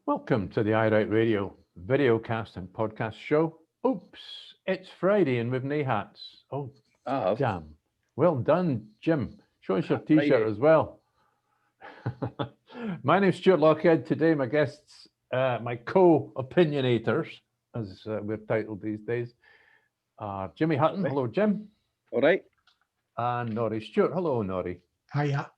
Welcome to the iWrite Radio Videocast and Podcast Show. Oops, it's Friday and we've no hats. Oh, I have. damn. Well done, Jim. Show us your t-shirt Friday. as well. My name's Stuart Lockhead. Today, my guests, my co-opinionators, as we're titled these days, are Jimmy Hutton. Hello, Jim. All right. And Norrie Stewart. Hello, Norrie. Hiya.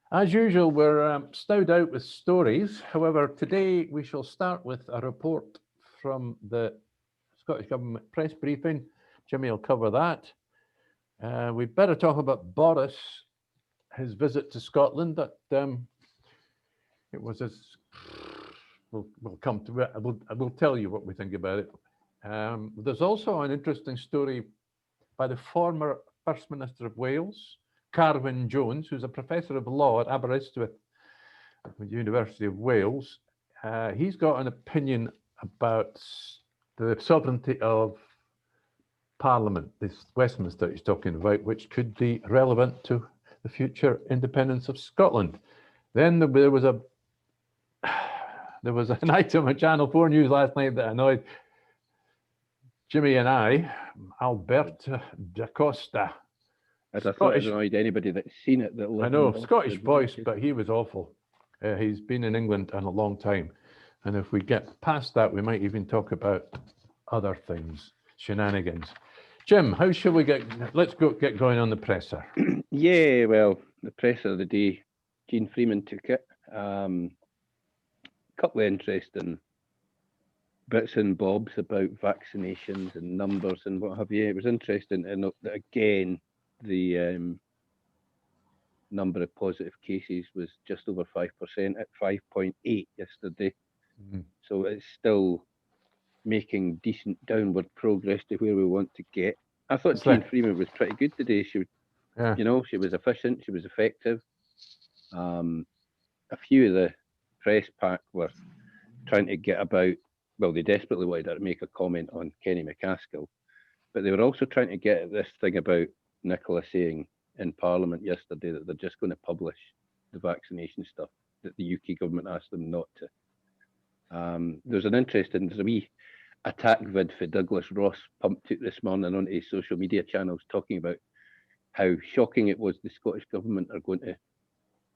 As usual, we're stowed out with stories. However, today we shall start with a report from the Scottish Government press briefing. Jimmy will cover that. We'd better talk about Boris, his visit to Scotland. That it was as we'll come to it. I will tell you what we think about it. There's also an interesting story by the former First Minister of Wales, Carwyn Jones, who's a professor of law at Aberystwyth at the University of Wales. He's got an opinion about the sovereignty of Parliament, this Westminster he's talking about, which could be relevant to the future independence of Scotland. Then there was an item on Channel 4 News last night that annoyed Jimmy and I, Alberto Costa. As I thought it annoyed anybody that's seen it. That I know, Scottish voice, but he was awful. He's been in England in a long time. And if we get past that, we might even talk about other things, shenanigans. Jim, how shall we let's get going on the presser. Yeah, well, the presser of the day, Jeane Freeman took it. Couple of interesting bits and bobs about vaccinations and numbers and what have you. It was interesting to note that again, the number of positive cases was just over 5% at 5.8 yesterday. Mm-hmm. So it's still making decent downward progress to where we want to get. I thought Jeane Freeman was pretty good today. She was efficient, she was effective. A few of the press pack were trying to get about, well, they desperately wanted her to make a comment on Kenny McCaskill, but they were also trying to get at this thing about Nicola saying in Parliament yesterday that they're just going to publish the vaccination stuff that the UK government asked them not to. There's a wee attack vid for Douglas Ross pumped out this morning onto his social media channels talking about how shocking it was the Scottish government are going to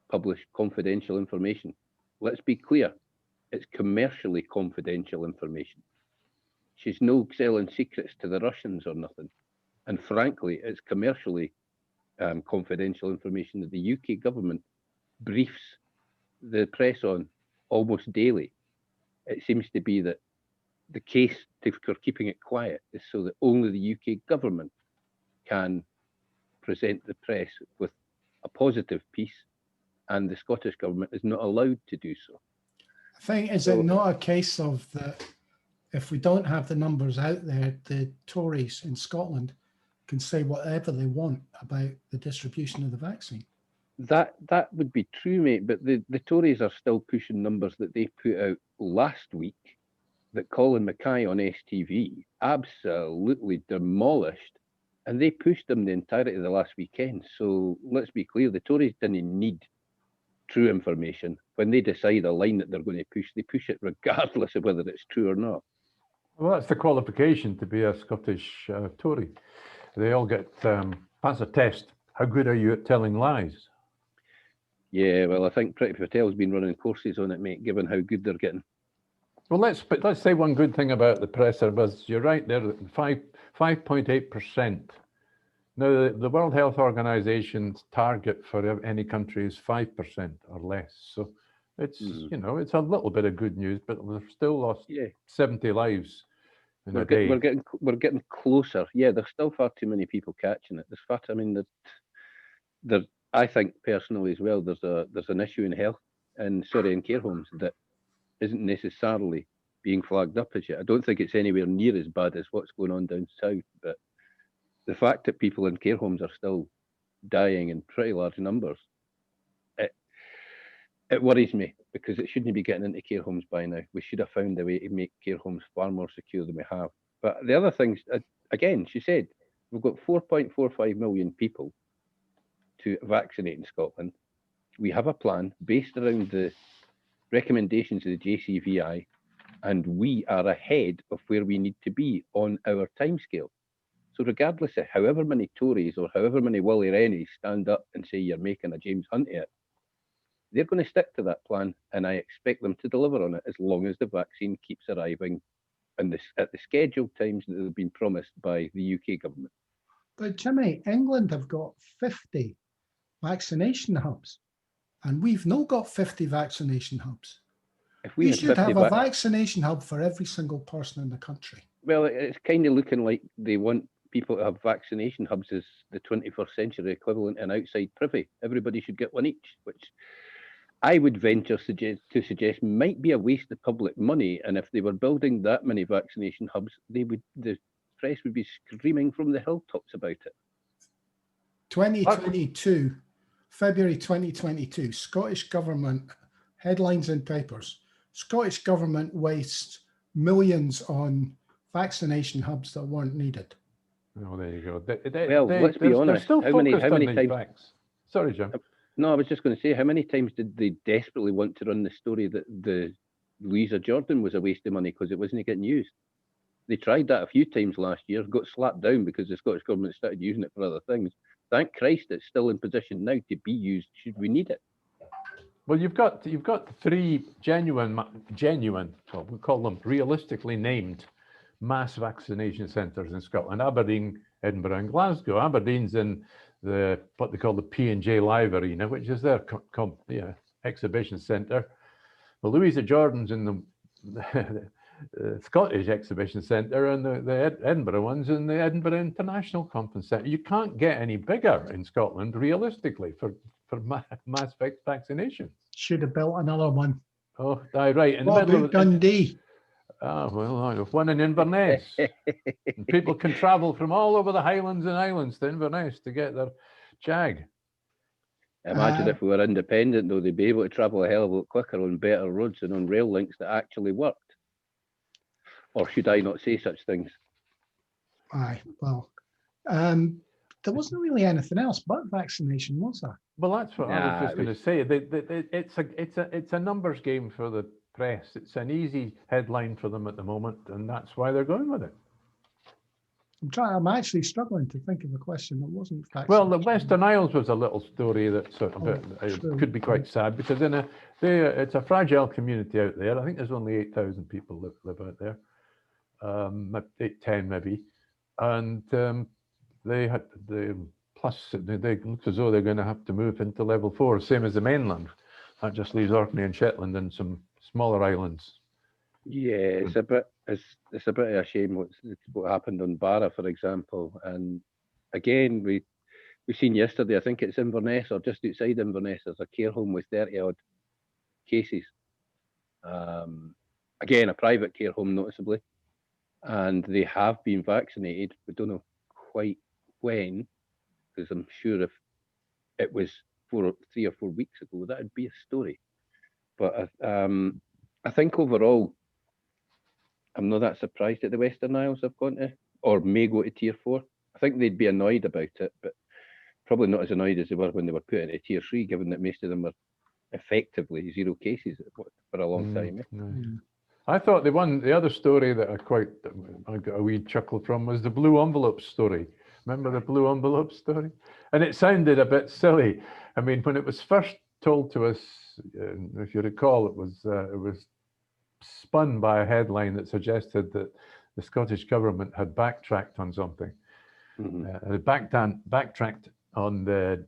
publish confidential information. Let's be clear, it's commercially confidential information. She's no selling secrets to the Russians or nothing. And frankly, it's commercially confidential information that the UK government briefs the press on almost daily. It seems to be that the case for keeping it quiet is so that only the UK government can present the press with a positive piece, and the Scottish government is not allowed to do so. I think, is it not a case of that if we don't have the numbers out there, the Tories in Scotland can say whatever they want about the distribution of the vaccine? That would be true, mate, but the Tories are still pushing numbers that they put out last week that Colin Mackay on STV absolutely demolished, and they pushed them the entirety of the last weekend. So let's be clear, the Tories didn't need true information. When they decide a line that they're going to push, they push it regardless of whether it's true or not. Well, that's the qualification to be a Scottish Tory. They all get, that's a test. How good are you at telling lies? Yeah, well, I think Priti Patel's been running courses on it, mate, given how good they're getting. Well, let's say one good thing about the presser was you're right there, 5.8%. Now, the World Health Organization's target for any country is 5% or less. So it's it's a little bit of good news, but we've still lost 70 lives in a day. We're getting closer. Yeah, there's still far too many people catching it. I think personally as well, there's an issue in in care homes that isn't necessarily being flagged up as yet. I don't think it's anywhere near as bad as what's going on down south, but the fact that people in care homes are still dying in pretty large numbers, it worries me, because it shouldn't be getting into care homes by now. We should have found a way to make care homes far more secure than we have. But the other things, again, she said, we've got 4.45 million people to vaccinate in Scotland. We have a plan based around the recommendations of the JCVI, and we are ahead of where we need to be on our timescale. So regardless of however many Tories or however many Willie Rennies stand up and say you're making a James Hunt of it, they're going to stick to that plan, and I expect them to deliver on it as long as the vaccine keeps arriving at the scheduled times that have been promised by the UK government. But Jimmy, England have got 50 vaccination hubs, and we've not got 50 vaccination hubs. If We had should 50 have a vaccination hub for every single person in the country. Well, it's kind of looking like they want people to have vaccination hubs as the 21st century equivalent in outside privy. Everybody should get one each, which I would venture to suggest might be a waste of public money. And if they were building that many vaccination hubs, the press would be screaming from the hilltops about it. 2022, February 2022, Scottish Government, headlines in papers, Scottish Government wastes millions on vaccination hubs that weren't needed. Oh, there you go. Well, let's be honest. Still How many times? Facts. Sorry, Jim. No, I was just going to say, how many times did they desperately want to run the story that the Louisa Jordan was a waste of money because it wasn't getting used? They tried that a few times last year, got slapped down because the Scottish Government started using it for other things. Thank Christ it's still in position now to be used should we need it. Well, you've got 3 genuine, well, we call them realistically named mass vaccination centres in Scotland: Aberdeen, Edinburgh, and Glasgow. Aberdeen's in what they call the P&J Live Arena, which is their exhibition centre. Well, Louisa Jordan's in the Scottish Exhibition Centre, and the Edinburgh one's in the Edinburgh International Conference Centre. You can't get any bigger in Scotland, realistically, for mass vaccination. Should have built another one. Oh, right. In What the middle about of Dundee? Oh, well, one in Inverness. And people can travel from all over the Highlands and Islands to Inverness to get their jag. Imagine if we were independent, though, they'd be able to travel a hell of a lot quicker on better roads and on rail links that actually worked. Or should I not say such things? Aye, well, there wasn't really anything else but vaccination, was there? Well, that's what I was just going to say. It's a numbers game for the press. It's an easy headline for them at the moment, and that's why they're going with it. I'm actually struggling to think of a question that wasn't vaccination. Well, the Western Isles was a little story that sort of could be quite sad, because it's a fragile community out there. I think there's only 8,000 people live out there. 10 maybe, and they look as though they're going to have to move into level 4, same as the mainland. That just leaves Orkney and Shetland and some smaller islands. Yeah, it's a bit of a shame what happened on Barra, for example. And again, we seen yesterday, I think it's Inverness or just outside Inverness, there's a care home with 30 odd cases. Again, a private care home, noticeably. And they have been vaccinated. We don't know quite when, because I'm sure if it was 3 or 4 weeks ago, that would be a story. But I think overall, I'm not that surprised that the Western Isles have gone to, or may go to tier 4. I think they'd be annoyed about it, but probably not as annoyed as they were when they were put into tier 3, given that most of them were effectively 0 cases for a long time. I thought the other story that I got a wee chuckle from was the blue envelope story. Remember the blue envelope story? And it sounded a bit silly. I mean, when it was first told to us, if you recall, it was spun by a headline that suggested that the Scottish Government had backtracked on something. They backtracked on the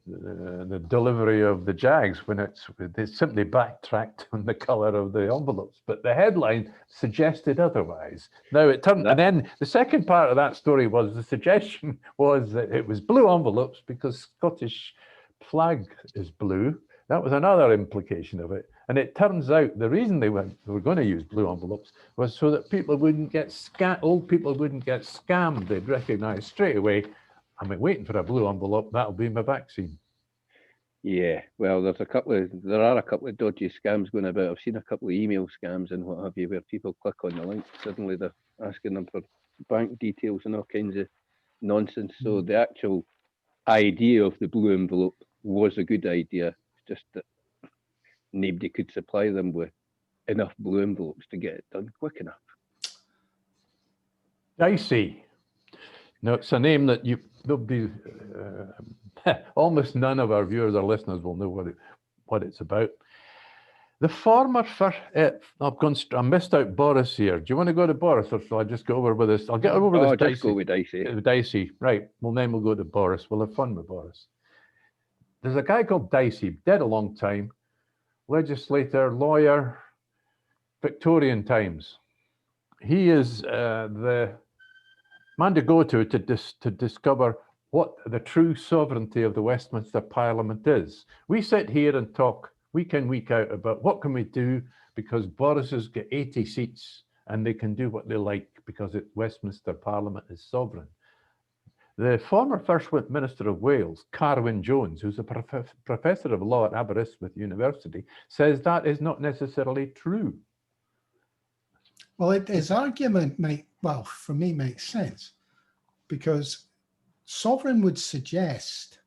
delivery of the jags when they simply backtracked on the colour of the envelopes, but the headline suggested otherwise. Now it turned, and then the second part of that story was the suggestion was that it was blue envelopes because Scottish flag is blue. That was another implication of it. And it turns out the reason they were going to use blue envelopes was so that people wouldn't get old people wouldn't get scammed. They'd recognise straight away, I'm waiting for a blue envelope, that'll be my vaccine. Yeah, well, there are a couple of dodgy scams going about. I've seen a couple of email scams and what have you, where people click on the link, suddenly they're asking them for bank details and all kinds of nonsense. So the actual idea of the blue envelope was a good idea, just that nobody could supply them with enough blue envelopes to get it done quick enough. Dicey. Now, it's a name that nobody, almost none of our viewers or listeners will know what it's about. The former first, I missed out Boris here. Do you want to go to Boris, or shall I just go over with this? I'll get over this. Just go with Dicey. Dicey, right. Well, then we'll go to Boris. We'll have fun with Boris. There's a guy called Dicey, dead a long time, legislator, lawyer, Victorian times. He is the man to go to discover what the true sovereignty of the Westminster Parliament is. We sit here and talk week in, week out about what can we do because Boris has got 80 seats and they can do what they like because Westminster Parliament is sovereign. The former First Minister of Wales, Carwyn Jones, who's a professor of law at Aberystwyth University, says that is not necessarily true. Well, his argument for me makes sense, because sovereign would suggest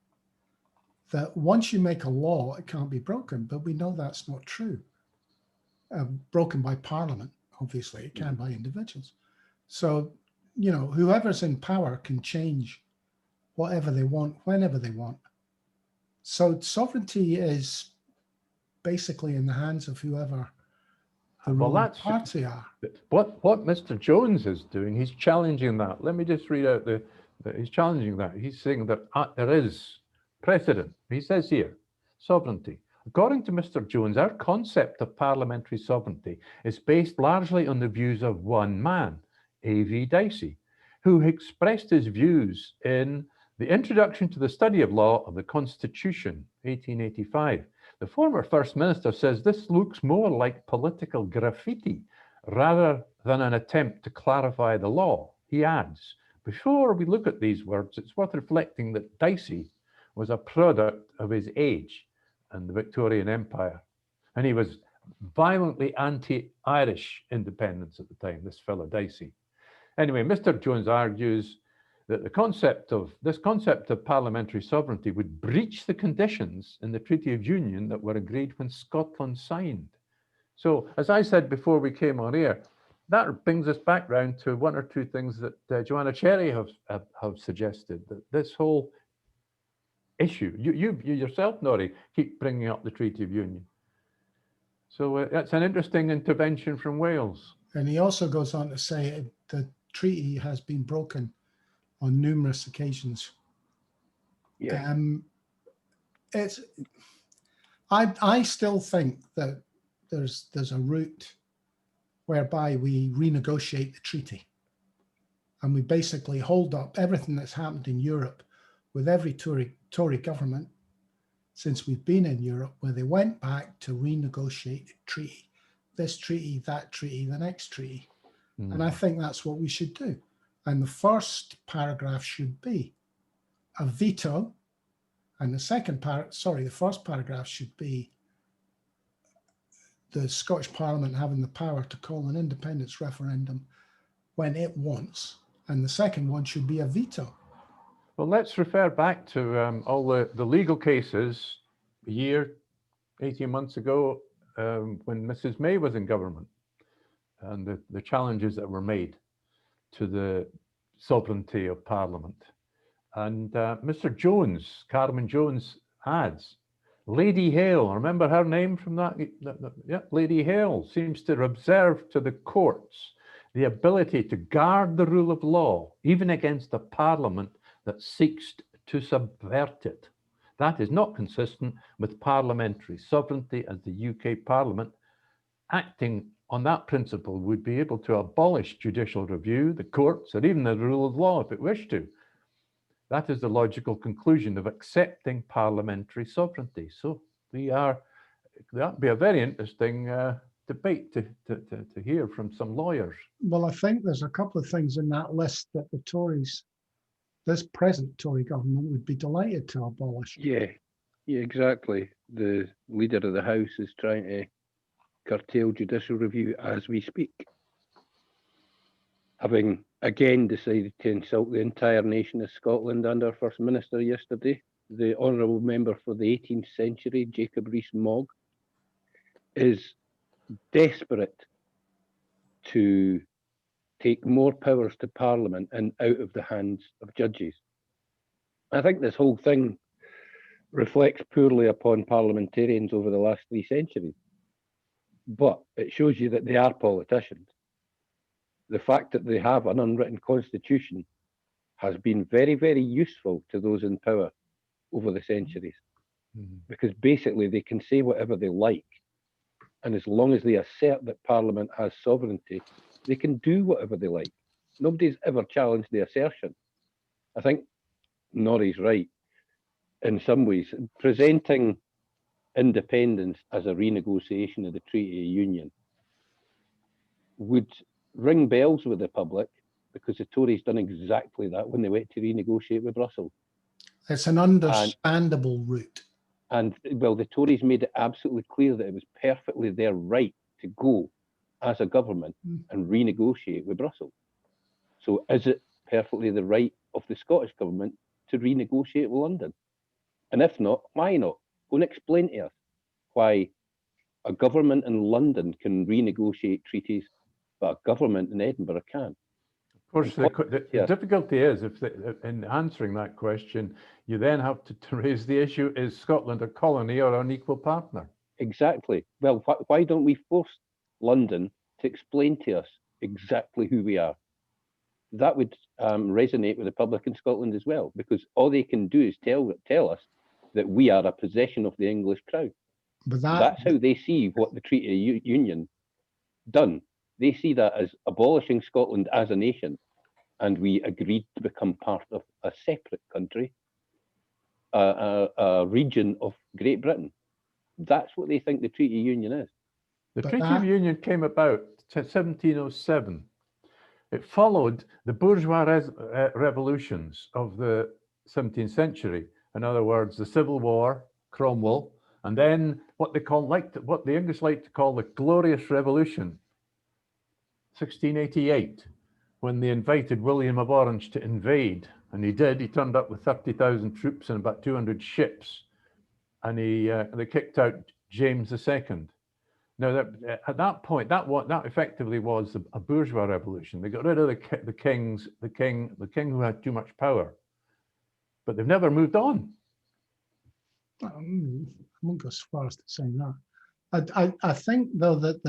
that once you make a law, it can't be broken, but we know that's not true. Broken by Parliament, obviously, it can by individuals. So, you know, whoever's in power can change whatever they want, whenever they want. So sovereignty is basically in the hands of whoever the ruling party are. What Mr. Jones is doing, he's challenging that. Let me just read out he's challenging that. He's saying that there is precedent. He says here, sovereignty. According to Mr. Jones, our concept of parliamentary sovereignty is based largely on the views of one man, A V Dicey, who expressed his views in the Introduction to the Study of Law of the Constitution, 1885. The former First Minister says this looks more like political graffiti rather than an attempt to clarify the law. He adds, before we look at these words, it's worth reflecting that Dicey was a product of his age and the Victorian Empire. And he was violently anti-Irish independence at the time, this fellow Dicey. Anyway, Mr. Jones argues that this concept of parliamentary sovereignty would breach the conditions in the Treaty of Union that were agreed when Scotland signed. So, as I said before we came on air, that brings us back round to one or two things that Joanna Cherry have suggested, that this whole issue, you yourself, Norrie, keep bringing up the Treaty of Union. So that's an interesting intervention from Wales. And he also goes on to say the treaty has been broken on numerous occasions. Yeah. I still think that there's a route whereby we renegotiate the treaty, and we basically hold up everything that's happened in Europe with every Tory government since we've been in Europe, where they went back to renegotiate the treaty, this treaty, that treaty, the next treaty. And I think that's what we should do. And the first paragraph should be a veto. And the first paragraph should be the Scottish Parliament having the power to call an independence referendum when it wants. And the second one should be a veto. Well, let's refer back to all the legal cases a year, 18 months ago, when Mrs. May was in government, and the challenges that were made to the sovereignty of Parliament. And Mr. Jones, Carwyn Jones, adds, Lady Hale, remember her name from that? Yeah, Lady Hale seems to observe to the courts the ability to guard the rule of law, even against a Parliament that seeks to subvert it. That is not consistent with parliamentary sovereignty, as the UK Parliament, acting on that principle, would be able to abolish judicial review, the courts, or even the rule of law if it wished to. That is the logical conclusion of accepting parliamentary sovereignty. So that'd be a very interesting debate to hear from some lawyers. Well, I think there's a couple of things in that list that the Tories, this present Tory government, would be delighted to abolish. Yeah, exactly. The leader of the House is trying to curtail judicial review as we speak, having again decided to insult the entire nation of Scotland under First Minister yesterday. The honourable member for the 18th century, Jacob Rees-Mogg, is desperate to take more powers to Parliament and out of the hands of judges. I think this whole thing reflects poorly upon parliamentarians over the last 3 centuries. But it shows you that they are politicians. The fact that they have an unwritten constitution has been very, very useful to those in power over the centuries. Because basically they can say whatever they like. And as long as they assert that Parliament has sovereignty, they can do whatever they like. Nobody's ever challenged the assertion. I think Norrie's right in some ways. Presenting independence as a renegotiation of the Treaty of Union would ring bells with the public, because the Tories done exactly that when they went to renegotiate with Brussels. It's an understandable route. And well, the Tories made it absolutely clear that it was perfectly their right to go as a government and renegotiate with Brussels. So is it perfectly the right of the Scottish government to renegotiate with London? And if not, why not? Go and explain to us why a government in London can renegotiate treaties, but a government in Edinburgh can't. Of course, the difficulty is, in answering that question, you then have to raise the issue, is Scotland a colony or an equal partner? Exactly. Well, why don't we force London to explain to us exactly who we are? That would resonate with the public in Scotland as well, because all they can do is tell us that we are a possession of the English crown. But that's how they see what the Treaty of Union done. They see that as abolishing Scotland as a nation, and we agreed to become part of a separate country, a region of Great Britain. That's what they think the Treaty of Union is. The Treaty of Union came about in 1707. It followed the bourgeois revolutions of the 17th century. In other words, the Civil War, Cromwell, and then what the English like to call the Glorious Revolution, 1688, when they invited William of Orange to invade, and he did. He turned up with 30,000 troops and about 200 ships, and they kicked out James II. Now, at that point, that effectively was a bourgeois revolution. They got rid of the king who had too much power, but they've never moved on. I won't go as far as to saying that. I think though that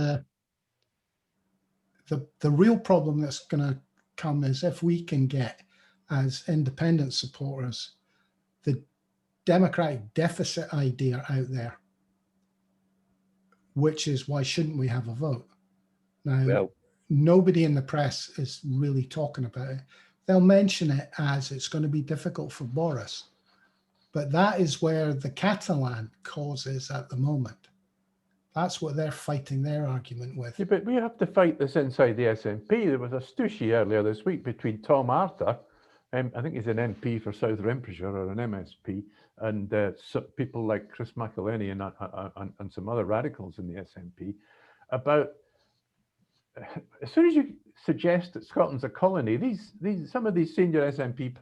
the real problem that's going to come is if we can get, as independent supporters, the democratic deficit idea out there, which is why shouldn't we have a vote? Now, nobody in the press is really talking about it. They'll mention it as it's going to be difficult for Boris, but that is where the Catalan cause is at the moment. That's what they're fighting their argument with. Yeah, but we have to fight this inside the SNP. There was a stooshy earlier this week between Tom Arthur, I think he's an MP for South Renfrewshire or an MSP, and people like Chris McElhenney and some other radicals in the SNP about, as soon as you suggest that Scotland's a colony, some of these senior SNP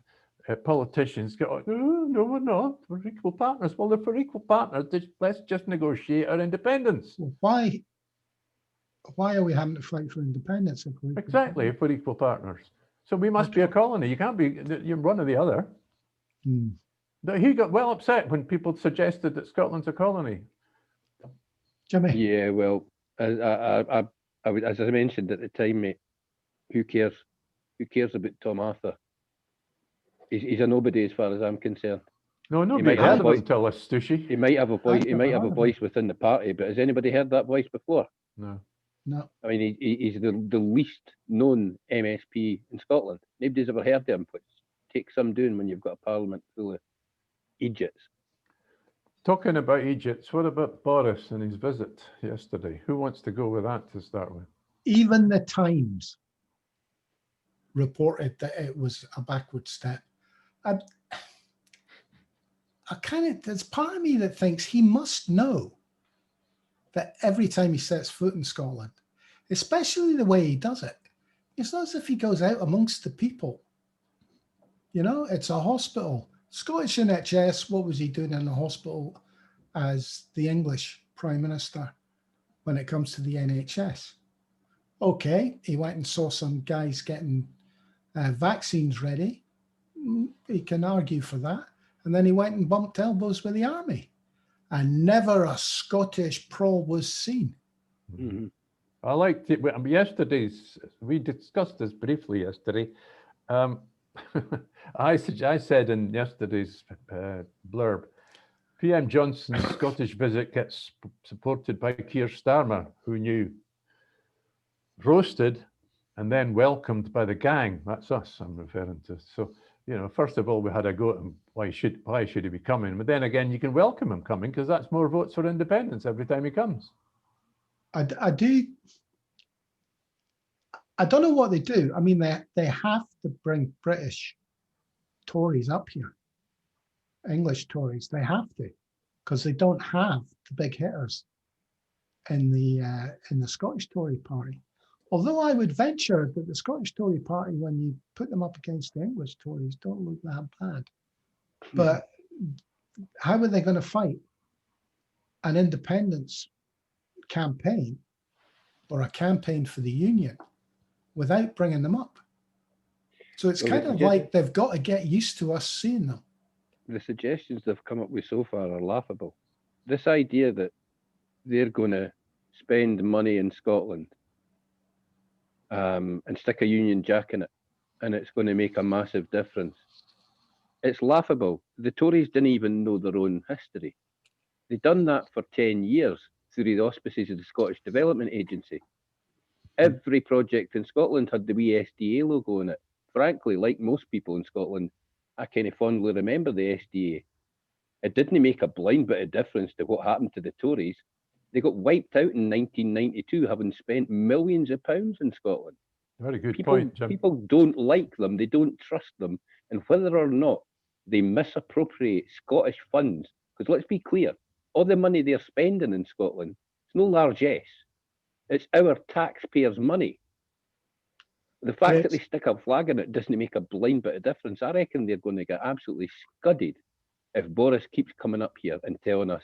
politicians go, oh, no, we're not. We're equal partners. Well, if we're equal partners, let's just negotiate our independence. Well, why are we having to fight for independence? If we're equal partners. So we must be a colony. You can't be, you're one or the other. He got well upset when people suggested that Scotland's a colony. Jimmy? Yeah, well, as I mentioned at the time, mate, who cares? Who cares about Tom Arthur? He's a nobody as far as I'm concerned. No, nobody heard of him until this stooshy. He might have a voice. He might have a voice within the party, but has anybody heard that voice before? No. No. I mean, he's the least known MSP in Scotland. Nobody's ever heard of him, which takes some doing when you've got a parliament full of idiots. Talking about idiots, what about Boris and his visit yesterday? Who wants to go with that to start with? Even the Times reported that it was a backward step. There's part of me that thinks he must know that every time he sets foot in Scotland, especially the way he does it, it's not as if he goes out amongst the people. You know, it's a hospital. Scottish NHS, what was he doing in the hospital as the English Prime Minister? when it comes to the NHS. Okay, he went and saw some guys getting vaccines ready. He can argue for that. And then he went and bumped elbows with the army. And never a Scottish prol was seen. Mhm. I liked it. Yesterday's, we discussed this briefly yesterday. I said in yesterday's blurb, PM Johnson's Scottish visit gets supported by Keir Starmer, who knew, roasted, and then welcomed by the gang. That's us I'm referring to. So, you know, first of all, we had a go at him. Why should he be coming? But then again, you can welcome him coming because that's more votes for independence every time he comes. I don't know what they do. I mean, they have to bring British Tories up here, English Tories. They have to, because they don't have the big hitters in the Scottish Tory party. Although I would venture that the Scottish Tory party, when you put them up against the English Tories, don't look that bad. But how are they going to fight an independence campaign or a campaign for the union without bringing them up? So it's kind of like they've got to get used to us seeing them. The suggestions they've come up with so far are laughable. This idea that they're going to spend money in Scotland and stick a Union Jack in it, and it's going to make a massive difference. It's laughable. The Tories didn't even know their own history. They'd done that for 10 years through the auspices of the Scottish Development Agency. Every project in Scotland had the wee SDA logo on it. Frankly, like most people in Scotland, I kind of fondly remember the SDA. It didn't make a blind bit of difference to what happened to the Tories. They got wiped out in 1992, having spent millions of pounds in Scotland. Very good point, Jim. People don't like them, they don't trust them, and whether or not they misappropriate Scottish funds, because let's be clear, all the money they're spending in Scotland, it's no largesse. It's our taxpayers' money. The fact that they stick a flag in it doesn't make a blind bit of difference. I reckon they're going to get absolutely scudded if Boris keeps coming up here and telling us,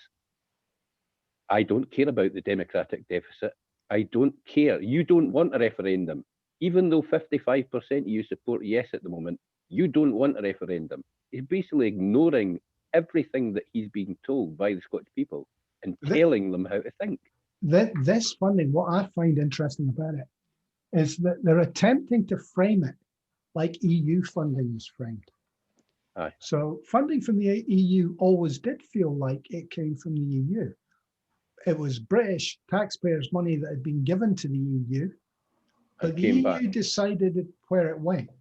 I don't care about the democratic deficit. I don't care. You don't want a referendum. Even though 55% of you support yes at the moment, you don't want a referendum. He's basically ignoring everything that he's being told by the Scottish people and telling them how to think. This funding, what I find interesting about it, is that they're attempting to frame it like EU funding was framed. Aye. So funding from the EU always did feel like it came from the EU. It was British taxpayers' money that had been given to the EU, but the EU decided where it went.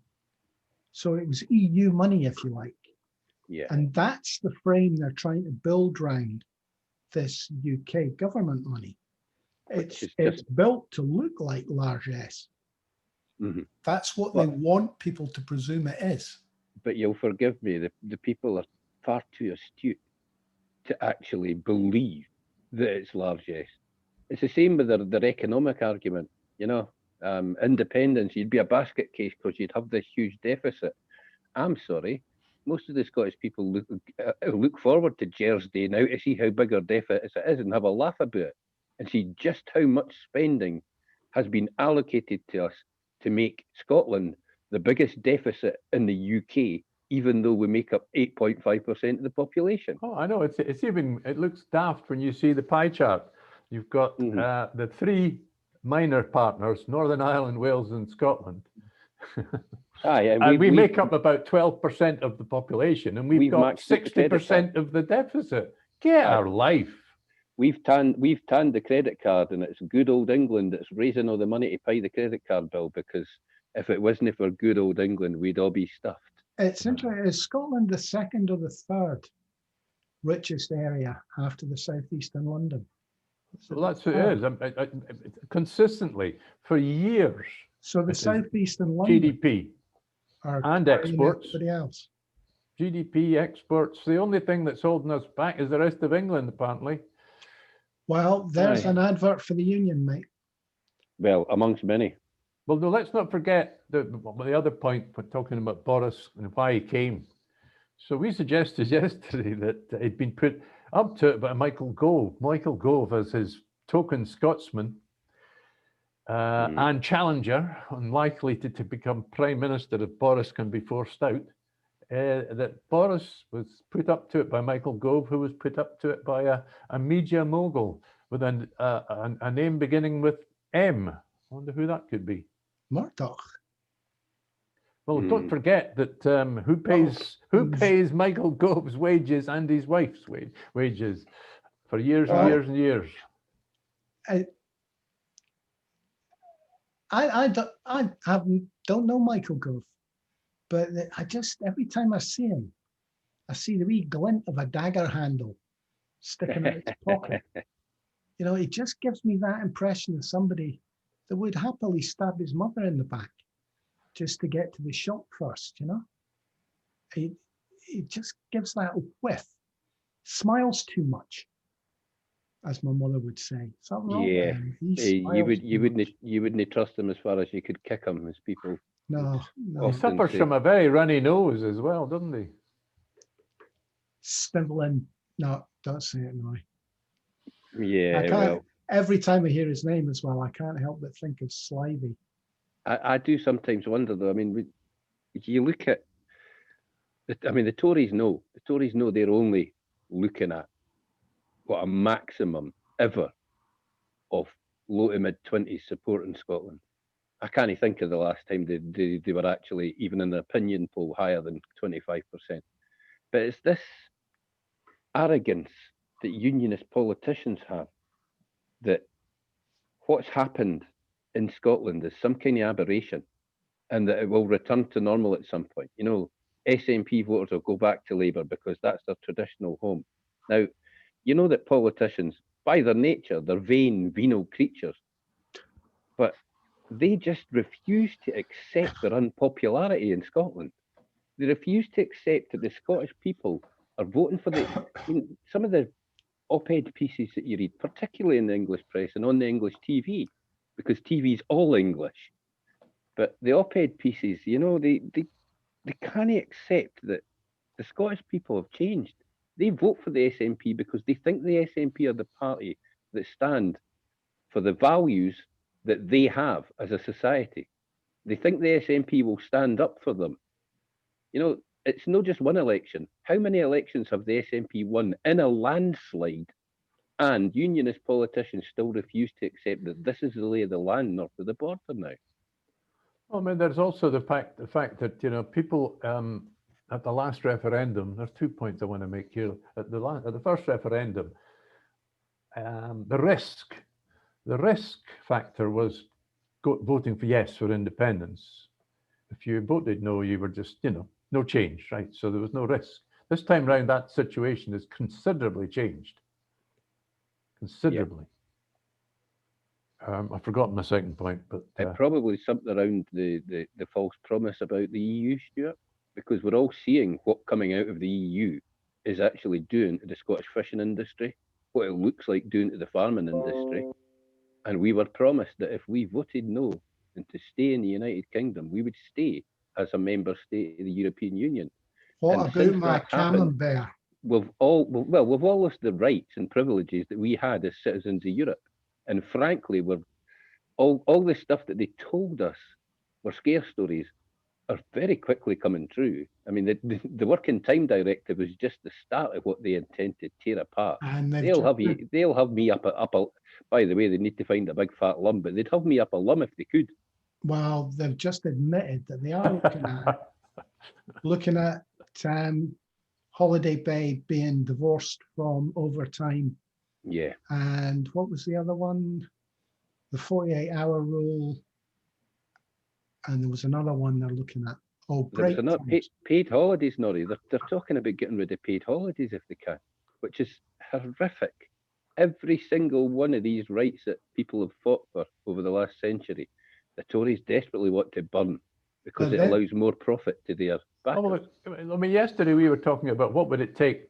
So it was EU money, if you like. Yeah. And that's the frame they're trying to build around this UK government money. It's built to look like largesse. Mm-hmm. That's what they want people to presume it is. But you'll forgive me, the people are far too astute to actually believe that it's largesse. It's the same with their economic argument. You know, independence, you'd be a basket case because you'd have this huge deficit. I'm sorry, most of the Scottish people look forward to Gers Day now to see how big our deficit is and have a laugh about it and see just how much spending has been allocated to us to make Scotland the biggest deficit in the UK, even though we make up 8.5% of the population. Oh, I know. It looks daft when you see the pie chart. You've got the three minor partners, Northern Ireland, Wales, and Scotland. Aye, and we make up about 12% of the population, and we've got 60% of the deficit. Get our life. We've tanned the credit card, and it's good old England that's raising all the money to pay the credit card bill, because if it wasn't for good old England, we'd all be stuffed. It's interesting. Is Scotland the second or the third richest area after the southeast and London? Well, that's what it is. Consistently for years. So the southeast and London GDP and exports. Everybody else. GDP, exports. The only thing that's holding us back is the rest of England, apparently. Well, there's an advert for the union, mate. Well, amongst many. Well, no, let's not forget the other point when talking about Boris and why he came. So we suggested yesterday that he'd been put up to it by Michael Gove. Michael Gove as his token Scotsman and challenger, unlikely to become Prime Minister if Boris can be forced out, that Boris was put up to it by Michael Gove, who was put up to it by a media mogul with a name beginning with M. I wonder who that could be. Murdoch. Well, don't forget that who pays Michael Gove's wages and his wife's wages for years and years and years. I don't know Michael Gove, but I just, every time I see him, I see the wee glint of a dagger handle sticking out his pocket. You know, he just gives me that impression of somebody that would happily stab his mother in the back just to get to the shop first, you know? He just gives that whiff. Smiles too much, as my mother would say. Something wrong with him. You wouldn't trust him as far as you could kick him, as people. No. He suffers from a very runny nose as well, doesn't he? Sniveling. No, don't say it now. Yeah, every time I hear his name as well, I can't help but think of Slivey. I do sometimes wonder, though. I mean, you look at, the Tories know. The Tories know they're only looking at what a maximum ever of low to mid-20s support in Scotland. I can't think of the last time they were actually, even in the opinion poll, higher than 25%. But it's this arrogance that unionist politicians have, that what's happened in Scotland is some kind of aberration and that it will return to normal at some point. You know, SNP voters will go back to Labour because that's their traditional home. Now, you know that politicians, by their nature, they're vain, venal creatures, but they just refuse to accept their unpopularity in Scotland. They refuse to accept that the Scottish people are voting for some of the op-ed pieces that you read, particularly in the English press and on the English TV, because TV is all English. But the op-ed pieces, you know, they can't accept that the Scottish people have changed. They vote for the SNP because they think the SNP are the party that stand for the values that they have as a society. They think the SNP will stand up for them. You know, it's not just one election. How many elections have the SNP won in a landslide? And unionist politicians still refuse to accept that this is the lay of the land north of the border now. Well, I mean, there's also the fact that, you know, people at the last referendum, there's 2 points I want to make here. At the first referendum, the risk factor was voting for yes for independence. If you voted no, you were just, you know, no change, right? So there was no risk. This time round, that situation has considerably changed. Considerably. Yeah. I've forgotten my second point, but probably something around the false promise about the EU, Stuart, because we're all seeing what coming out of the EU is actually doing to the Scottish fishing industry, what it looks like doing to the farming industry. And we were promised that if we voted no and to stay in the United Kingdom, we would stay as a member state of the European Union. What about my camembert? We've all lost the rights and privileges that we had as citizens of Europe. And frankly, all the stuff that they told us were scare stories are very quickly coming true. I mean, the Working Time Directive was just the start of what they intend to tear apart. And they'll have me up a. By the way, they need to find a big fat lum, but they'd have me up a lum if they could. Well, they've just admitted that they are looking at holiday pay being divorced from overtime. Yeah. And what was the other one? The 48-hour rule. And there was another one they're looking at. Oh, break times. Paid holidays, Norrie. They're talking about getting rid of paid holidays if they can, which is horrific. Every single one of these rights that people have fought for over the last century, the Tories desperately want to burn because it allows more profit to their backers. I mean, yesterday we were talking about what would it take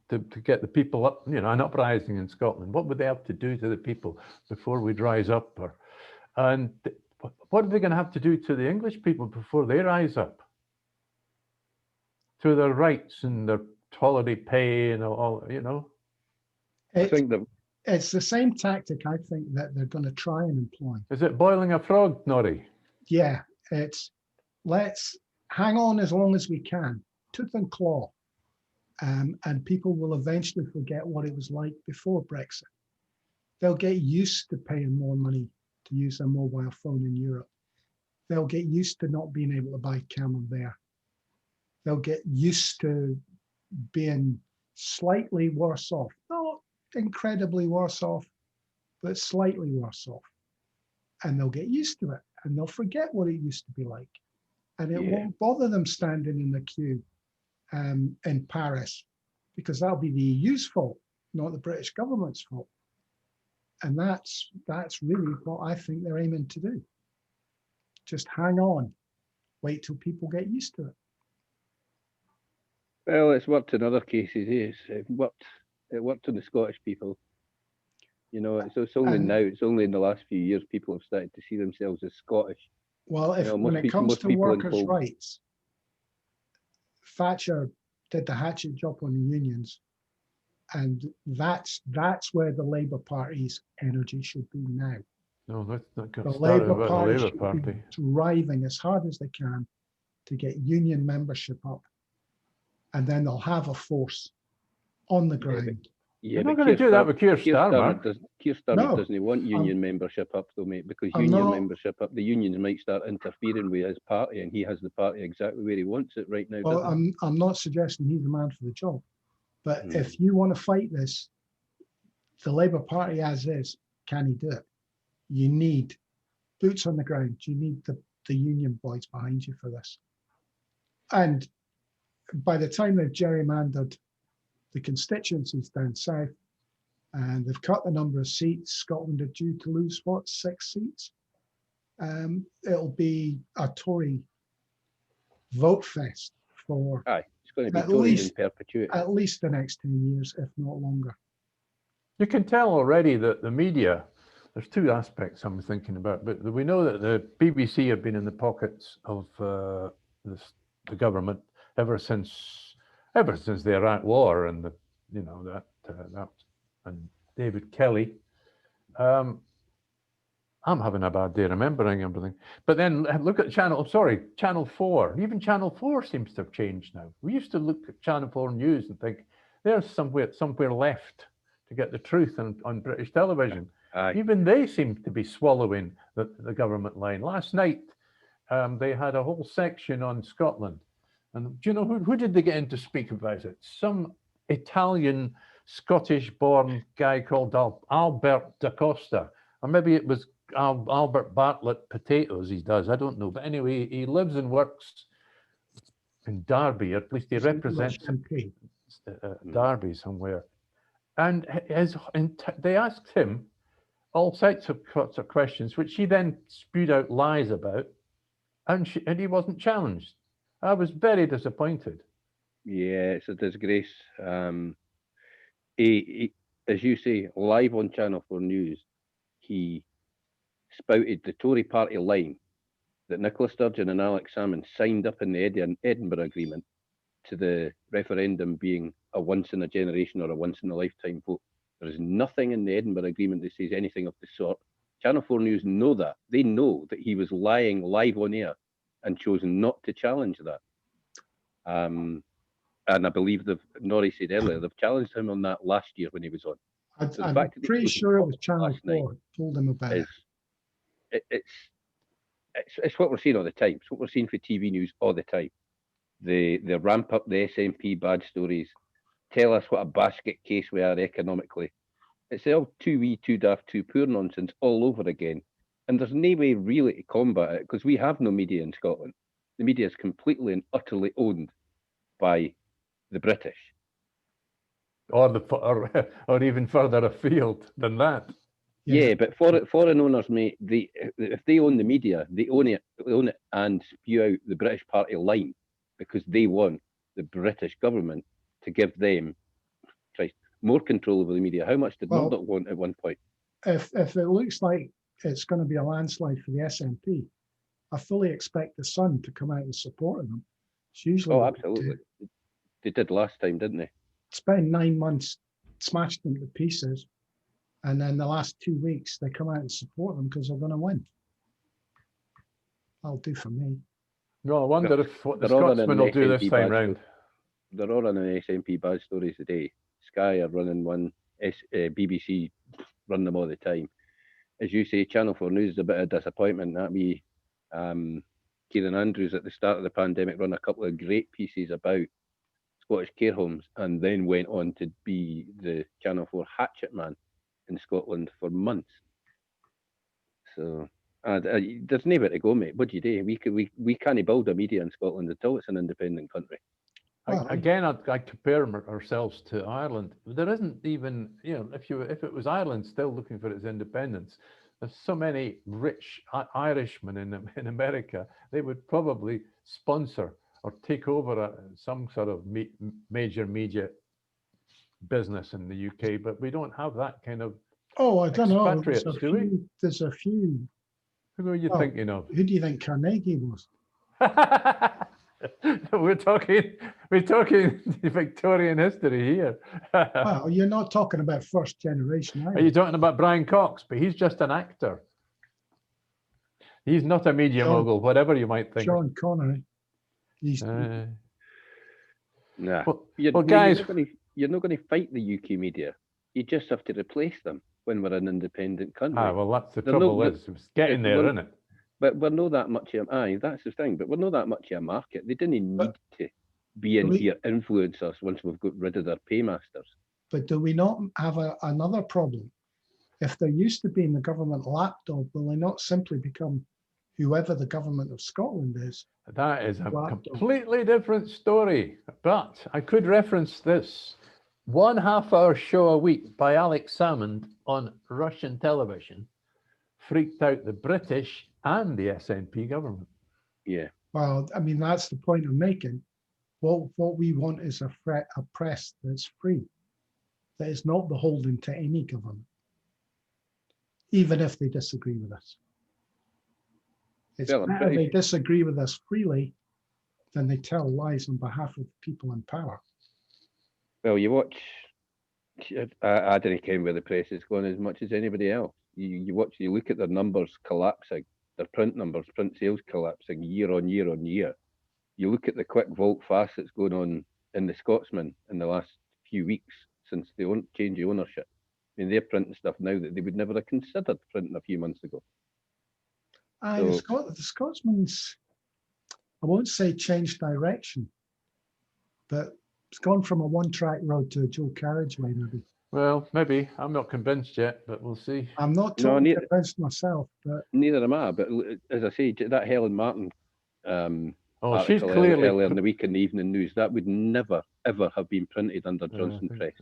to get the people up, you know, an uprising in Scotland. What would they have to do to the people before we'd rise up? And what are they going to have to do to the English people before they rise up? To their rights and their holiday pay and all, you know? I think that it's the same tactic, I think, that they're going to try and employ. Is it boiling a frog, Norrie? Yeah, it's let's hang on as long as we can, tooth and claw. And people will eventually forget what it was like before Brexit. They'll get used to paying more money to use a mobile phone in Europe. They'll get used to not being able to buy Camembert. They'll get used to being slightly worse off, not incredibly worse off, but slightly worse off. And they'll get used to it, and they'll forget what it used to be like. And it won't bother them standing in the queue in Paris, because that'll be the EU's fault, not the British government's fault. And that's really what I think they're aiming to do. Just hang on, wait till people get used to it. Well, it's worked in other cases. Yes, it worked on the Scottish people. You know, it's only now. It's only in the last few years people have started to see themselves as Scottish. Well, when it comes to workers' rights, Thatcher did the hatchet job on the unions, and that's where the Labour Party's energy should be now. No, that's not The got started Labour about Party the Labour should Party. be driving as hard as they can to get union membership up, and then they'll have a force on the ground. You're not going to do that with Keir Starmer. Keir Starmer No, doesn't want union membership up, though, mate, because membership up, the unions might start interfering with his party, and he has the party exactly where he wants it right now. Well, I'm not suggesting he's the man for the job, but if you want to fight this, the Labour Party as is, can he do it? You need boots on the ground. You need the union boys behind you for this. And by the time they've gerrymandered the constituencies down south, and they've cut the number of seats, Scotland are due to lose, 6 seats? It'll be a Tory vote fest for it's going to be Tories in perpetuity. At least the next 10 years, if not longer. You can tell already that the media, there's two aspects I'm thinking about, but we know that the BBC have been in the pockets of the government ever since the Iraq War and that and David Kelly. I'm having a bad day remembering everything. But then look at Channel 4. Even Channel 4 seems to have changed now. We used to look at Channel 4 News and think there's somewhere left to get the truth on British television. Even they seem to be swallowing the government line. Last night, they had a whole section on Scotland. And do you know who did they get in to speak about it? Some Italian, Scottish-born guy called Alberto Costa. Or maybe it was Albert Bartlett Potatoes he does. I don't know. But anyway, he lives and works in Derby. At least he represents Derby somewhere. And they asked him all sorts of questions, which he then spewed out lies about, and he wasn't challenged. I was very disappointed. Yeah, it's a disgrace. He, as you say, live on Channel 4 News, he spouted the Tory party line that Nicola Sturgeon and Alex Salmond signed up in the Edinburgh Agreement to the referendum being a once-in-a-generation or a once-in-a-lifetime vote. There is nothing in the Edinburgh Agreement that says anything of the sort. Channel 4 News know that. They know that he was lying live on air and chose not to challenge that. And I believe Norrie said earlier, they've challenged him on that last year when he was on. I'm pretty sure it was Channel 4 told him about it. It's what we're seeing all the time. It's what we're seeing for TV news all the time. They ramp up the SNP bad stories, tell us what a basket case we are economically. It's all too wee, too daft, too poor nonsense all over again. And there's no way really to combat it because we have no media in Scotland. The media is completely and utterly owned by the British. Or even further afield than that. Yeah, but foreign owners, mate, if they own the media, they own it and spew out the British party line because they want the British government to give them more control over the media. How much did Murdoch want at one point? If it looks like it's going to be a landslide for the SNP, I fully expect the Sun to come out in support of them. It's usually absolutely. They did last time, didn't they? Spend 9 months, smashed them to pieces, And then the last 2 weeks, they come out and support them because they're going to win. That'll do for me. No, I wonder if what the they're all running Scotsman will do this SNP time badge round. They're all running SNP bad stories today. Sky are running one, BBC run them all the time. As you say, Channel 4 News is a bit of disappointment. That me, Kieran Andrews at the start of the pandemic run a couple of great pieces about Scottish care homes and then went on to be the Channel 4 hatchet man in Scotland for months. So there's nowhere to go, mate. What do you do? We can't build a media in Scotland until it's an independent country. Again, I'd compare ourselves to Ireland. There isn't even, if it was Ireland still looking for its independence, there's so many rich Irishmen in America, they would probably sponsor or take over some sort of major media business in the UK, but we don't have that kind of I don't know. expatriates, do we? There's a few. Who are you thinking of? Who do you think Carnegie was? We're talking Victorian history here. Well, you're not talking about first generation. Are you talking about Brian Cox? But he's just an actor. He's not a media mogul, whatever you might think. Sean Connery. Nah. Well, guys, you're not going to fight the UK media. You just have to replace them when we're an independent country. Well, that's the trouble. It's getting there, isn't it? But we're not that much of that's the thing. But we're not that much of a market. They didn't need to be in here, influence us once we've got rid of their paymasters. But do we not have another problem? If they're used to being the government lapdog, will they not simply become whoever the government of Scotland is? That is a completely different story. But I could reference this 1.5 hour show a week by Alex Salmond on Russian television freaked out the British and the SNP government. Yeah. Well, I mean, that's the point I'm making. What we want is a press that's free, that is not beholden to any government, even if they disagree with us. It's better they disagree with us freely than they tell lies on behalf of the people in power. Well, you watch, I don't care where the press is going as much as anybody else. You look at their numbers collapsing, their print numbers, print sales collapsing year on year on year. You look at the quick volte fast that's going on in the Scotsman in the last few weeks since they change of ownership. I mean, they're printing stuff now that they would never have considered printing a few months ago. The Scotsman's, I won't say changed direction, but it's gone from a one-track road to a dual carriageway, maybe. Well, maybe. I'm not convinced yet, but we'll see. I'm not totally convinced myself, but neither am I. But as I say, that Helen Martin she's clearly earlier in the week in the Evening News, that would never ever have been printed under Johnson Press.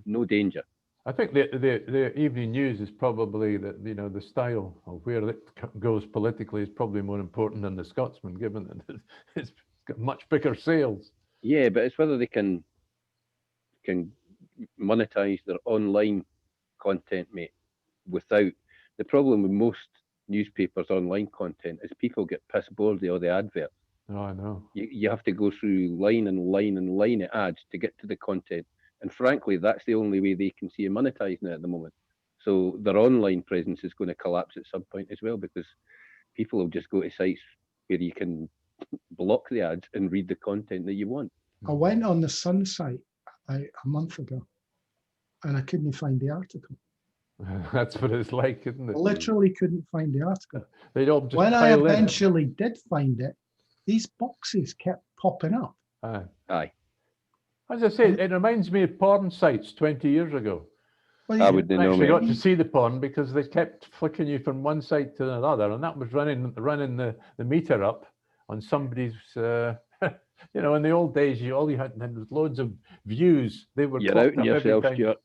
No danger. I think the Evening News is probably the style of where it goes politically is probably more important than the Scotsman, given that it's got much bigger sales. Yeah, but it's whether they can monetize their online content, mate, without the problem with most newspapers' online content is people get piss bored of all the adverts. Oh, I know. You have to go through line and line and line of ads to get to the content. And frankly, that's the only way they can see you monetizing it at the moment. So their online presence is going to collapse at some point as well, because people will just go to sites where you can block the ads and read the content that you want. I went on the Sun site a month ago and I couldn't find the article. That's what it's like, isn't it? I literally couldn't find the article. They all just when I eventually did find it, these boxes kept popping up. Aye. As I say, it reminds me of porn sites 20 years ago. Well, I wouldn't know. Actually got to see the porn because they kept flicking you from one site to another, and that was running the meter up on somebody's. In the old days, all you had was loads of views. They were. You're outing yourself, Stuart.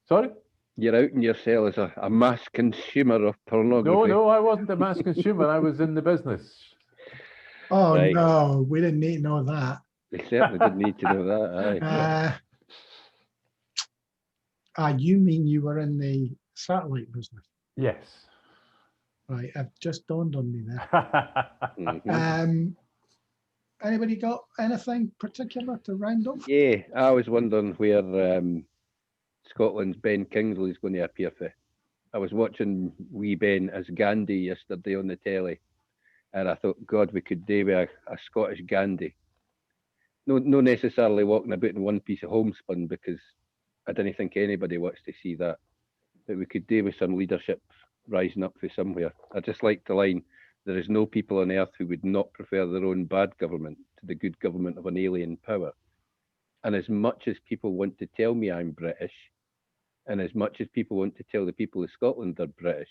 Sorry? You're outing yourself as a mass consumer of pornography. No, I wasn't a mass consumer. I was in the business. Oh, right. No, we didn't need to know that. They certainly didn't need to know that. You mean you were in the satellite business? Yes. Right, it just dawned on me there. Mm-hmm. Anybody got anything particular to round up? Yeah, I was wondering where Scotland's Ben Kingsley is going to appear for. I was watching wee Ben as Gandhi yesterday on the telly, and I thought, God, we could do with a Scottish Gandhi. No necessarily walking about in one piece of homespun, because I don't think anybody wants to see that. But we could do with some leadership rising up for somewhere. I just like the line, there is no people on earth who would not prefer their own bad government to the good government of an alien power. And as much as people want to tell me I'm British, and as much as people want to tell the people of Scotland they're British,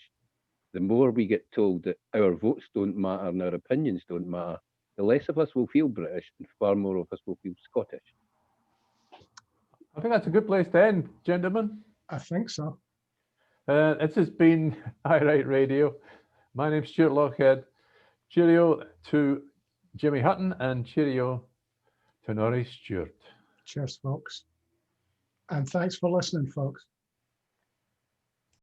the more we get told that our votes don't matter and our opinions don't matter, the less of us will feel British and far more of us will feel Scottish. I think that's a good place to end, gentlemen. I think so. This has been iWrite Radio. My name's Stuart Lochhead. Cheerio to Jimmy Hutton and cheerio to Norrie Stewart. Cheers, folks. And thanks for listening, folks.